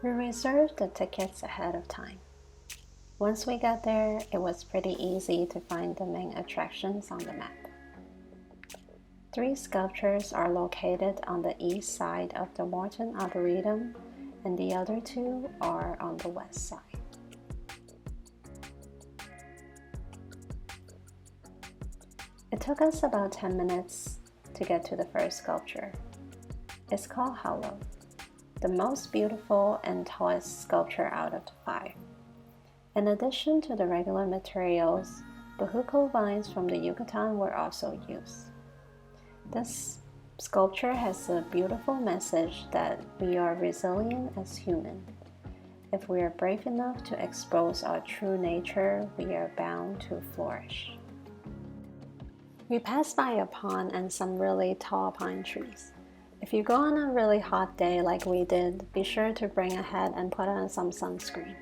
We reserved the tickets ahead of time. Once we got there, it was pretty easy to find the main attractions on the map. 3 sculptures are located on the east side of the Morton Arboretum, and the other 2 are on the west side. It took us about 10 minutes to get to the first sculpture. It's called Hollow, the most beautiful and tallest sculpture out of the 5. In addition to the regular materials, bajuco vines from the Yucatan were also used. This sculpture has a beautiful message that we are resilient as humans. If we are brave enough to expose our true nature, we are bound to flourish. We passed by a pond and some really tall pine trees. If you go on a really hot day like we did, be sure to bring a hat and put on some sunscreen.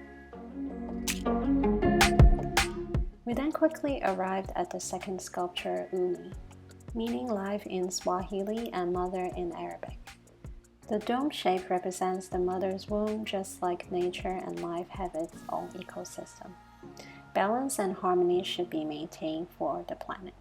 We then quickly arrived at the second sculpture, Umi, meaning life in Swahili and mother in Arabic. The dome shape represents the mother's womb, just like nature and life have its own ecosystem. Balance and harmony should be maintained for the planet.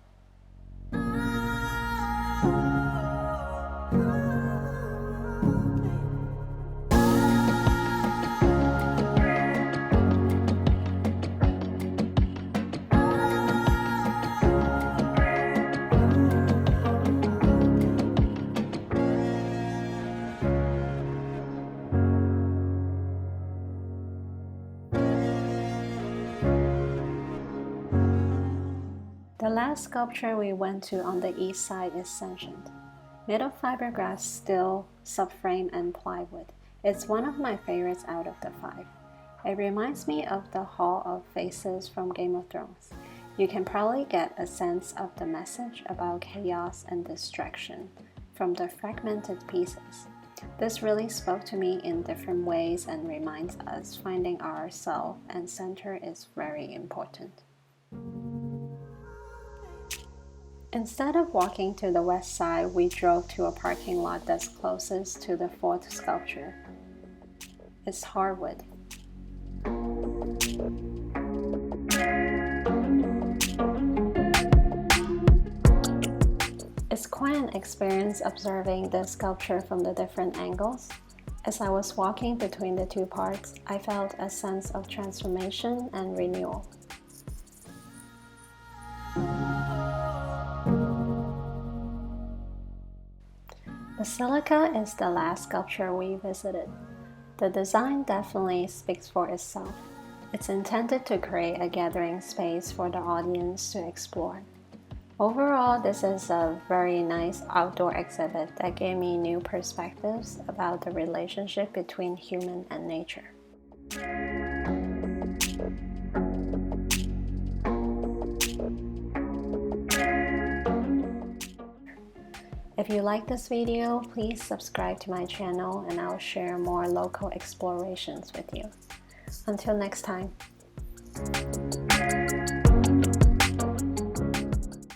The last sculpture we went to on the east side is Sentient, made of fiberglass steel, subframe, and plywood. It's one of my favorites out of the 5. It reminds me of the Hall of Faces from Game of Thrones. You can probably get a sense of the message about chaos and distraction from the fragmented pieces. This really spoke to me in different ways and reminds us finding ourselves and center is very important. Instead of walking to the west side, we drove to a parking lot that's closest to the 4th sculpture. It's hardwood. It's quite an experience observing the sculpture from the different angles. As I was walking between the 2 parts, I felt a sense of transformation and renewal. Basilica is the last sculpture we visited. The design definitely speaks for itself. It's intended to create a gathering space for the audience to explore. Overall, this is a very nice outdoor exhibit that gave me new perspectives about the relationship between human and nature. If you like this video, please subscribe to my channel and I'll share more local explorations with you. Until next time.